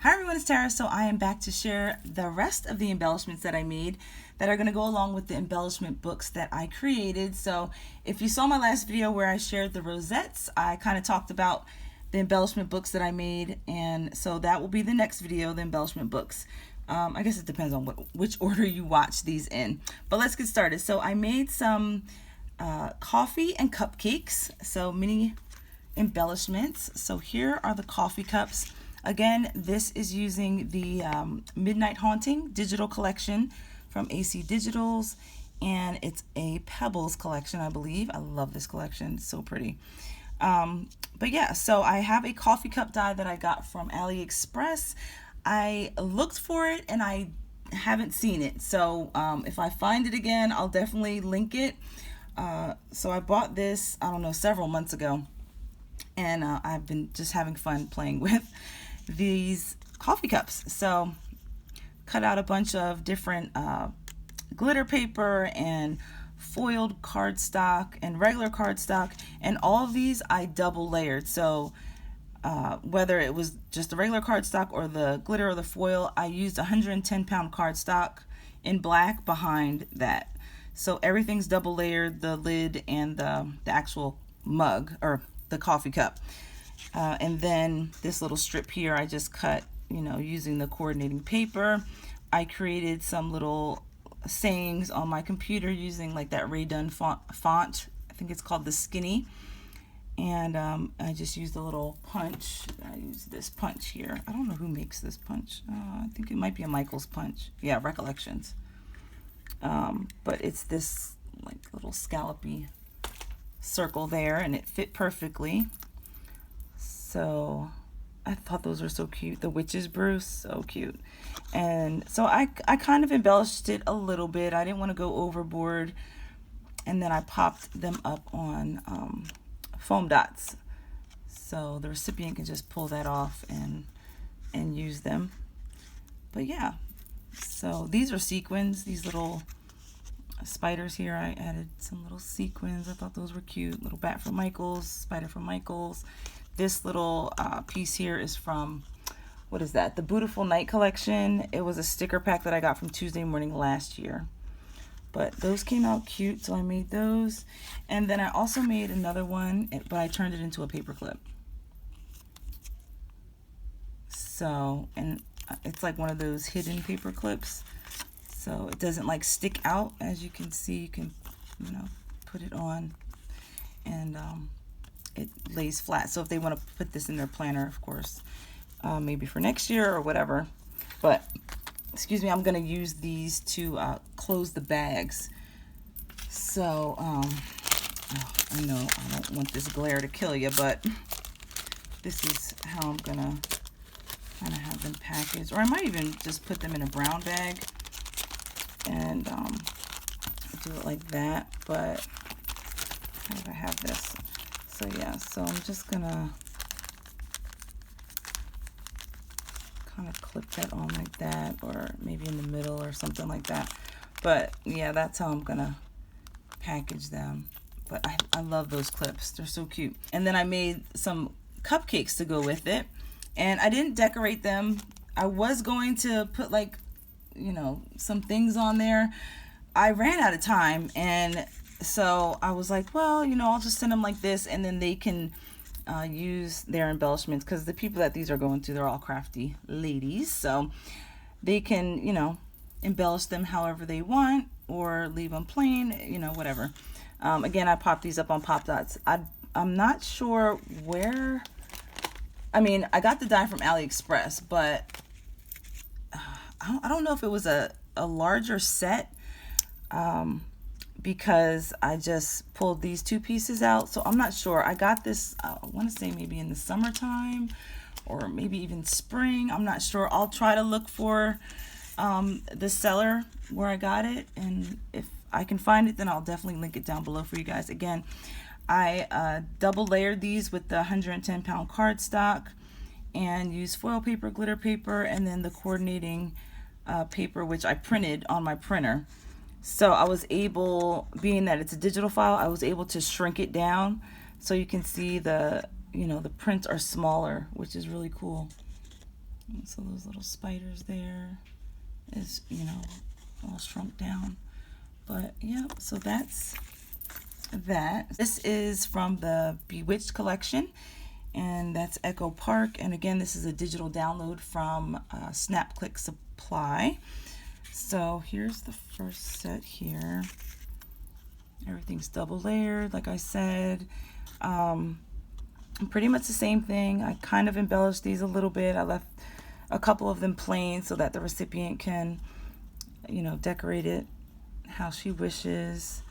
Hi everyone, it's Tara. So I am back to share the rest of the embellishments that I made that are going to go along with the embellishment books that I created. So if you saw my last video where I shared the rosettes, I kind of talked about the embellishment books that I made, and so that will be the next video, the embellishment books. I guess it depends on which order you watch these in, but let's get started. So I made some coffee and cupcakes, so mini embellishments. So here are the coffee cups. Again, this is using the Midnight Haunting digital collection from AC Digitals, and it's a Pebbles collection, I believe. I love this collection, it's so pretty. But yeah, so I have a coffee cup die that I got from AliExpress. I looked for it and I haven't seen it, so if I find it again, I'll definitely link it. So I bought this, I don't know, several months ago, and I've been just having fun playing with these coffee cups. So cut out a bunch of different glitter paper and foiled cardstock and regular cardstock, and all of these I double layered. So whether it was just the regular cardstock or the glitter or the foil, I used 110-pound cardstock in black behind that. So everything's double layered, the lid and the actual mug or the coffee cup. And then this little strip here I just cut, using the coordinating paper. I created some little sayings on my computer using like that Ray Dunn font. I think it's called the Skinny. And I just used a little punch. I used this punch here. I don't know who makes this punch. I think it might be a Michael's punch. Yeah, Recollections. But it's this like little scallopy circle there, and it fit perfectly. So I thought those were so cute. The witch's brew, so cute. And so I kind of embellished it a little bit. I didn't want to go overboard. And then I popped them up on foam dots, so the recipient can just pull that off and use them. But yeah, so these are sequins, these little spiders here. I added some little sequins. I thought those were cute. Little bat from Michael's, spider from Michael's. This little piece here is from, what is that? The Beautiful Night collection. It was a sticker pack that I got from Tuesday Morning last year. But those came out cute, so I made those. And then I also made another one, but I turned it into a paper clip. So, and it's like one of those hidden paper clips. So it doesn't like stick out. As you can see, you can, put it on, and it lays flat. So if they want to put this in their planner, of course, maybe for next year or whatever. But excuse me, I'm going to use these to close the bags. So, I know I don't want this glare to kill you, but this is how I'm going to kind of have them packaged. Or I might even just put them in a brown bag and do it like that. But how do I have this? So yeah, so I'm just going to kind of clip that on like that, or maybe in the middle or something like that. But yeah, that's how I'm gonna package them. But I love those clips, they're so cute. And then I made some cupcakes to go with it, and I didn't decorate them. I was going to put like, some things on there. I ran out of time, and so I was like, well, I'll just send them like this, and then they can use their embellishments, because the people that these are going to, they're all crafty ladies, so they can embellish them however they want, or leave them plain, whatever. Again, I popped these up on Pop Dots. I'm not sure where, I got the die from AliExpress, but I don't know if it was a larger set, because I just pulled these two pieces out, so I'm not sure. I got this, I want to say maybe in the summertime, or maybe even spring. I'm not sure. I'll try to look for the seller where I got it, and if I can find it, then I'll definitely link it down below for you guys. Again, I double layered these with the 110-pound cardstock, and used foil paper, glitter paper, and then the coordinating paper, which I printed on my printer. So I was able, being that it's a digital file, I was able to shrink it down so you can see the, the prints are smaller, which is really cool. So those little spiders there is, you know, all shrunk down. But yeah, so that's that. This is from the Bewitched collection, and that's Echo Park. And again, this is a digital download from Snap Click Supply. So here's the first set here. Everything's double layered, like I said. Pretty much the same thing. I kind of embellished these a little bit. I left a couple of them plain so that the recipient can, you know, decorate it how she wishes.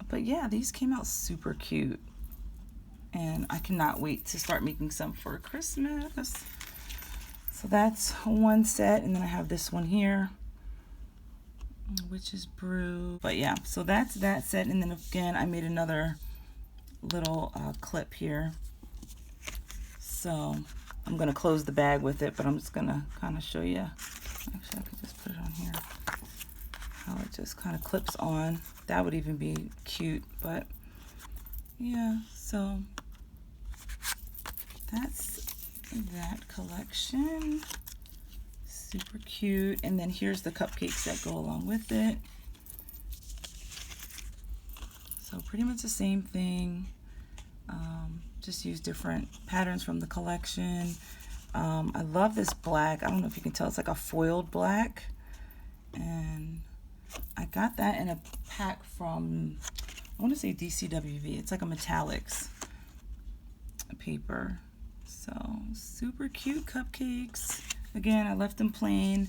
But yeah, these came out super cute, and I cannot wait to start making some for Christmas. So that's one set, and then I have this one here, which is Brew. But yeah, so that's that set, and then again I made another little clip here. So I'm gonna close the bag with it, but I'm just gonna kind of show you. Actually, I could just put it on here. How it just kind of clips on. That would even be cute, but yeah, so that's that collection. Super cute. And then here's the cupcakes that go along with it. So pretty much the same thing. Just use different patterns from the collection. I love this black. I don't know if you can tell, it's like a foiled black. And I got that in a pack from, I want to say DCWV. It's like a metallics paper. So super cute cupcakes. Again, I left them plain.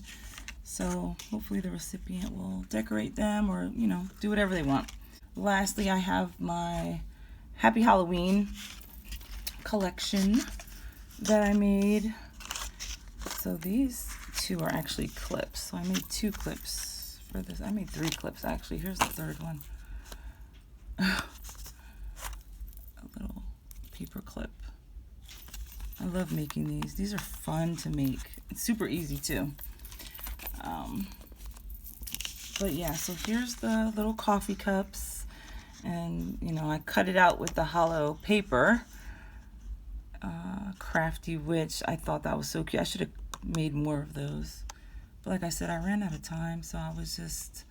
So hopefully the recipient will decorate them or, you know, do whatever they want. Lastly, I have my Happy Halloween collection that I made. So these two are actually clips. So I made 2 clips for this. I made 3 clips actually. Here's the third one. A little paper clip. I love making these. These are fun to make. It's super easy too. But yeah, so here's the little coffee cups, and you know, I cut it out with the hollow paper, CRAFTY, which I thought that was so cute. I should have made more of those, but like I said, I ran out of time, so I was just,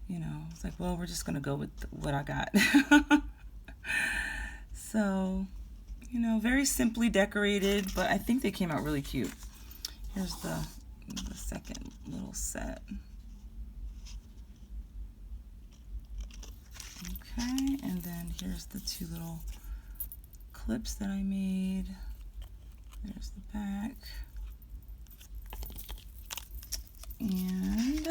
you know, it's like, well, we're just gonna go with what I got. So, you know, very simply decorated, but I think they came out really cute. Here's the second little set. Okay, and then here's the 2 little clips that I made. There's the back. And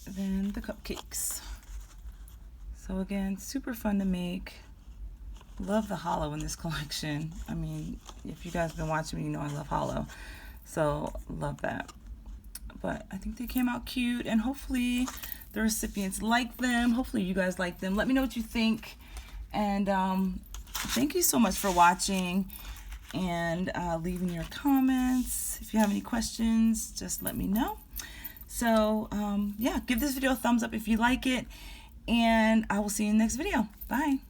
then the cupcakes. So again, super fun to make. Love the hollow in this collection. I mean, if you guys have been watching me, you know I love hollow. So love that. But I think they came out cute, and hopefully the recipients like them. Hopefully you guys like them. Let me know what you think. And thank you so much for watching and leaving your comments. If you have any questions, just let me know. So yeah, give this video a thumbs up if you like it, and I will see you in the next video. Bye.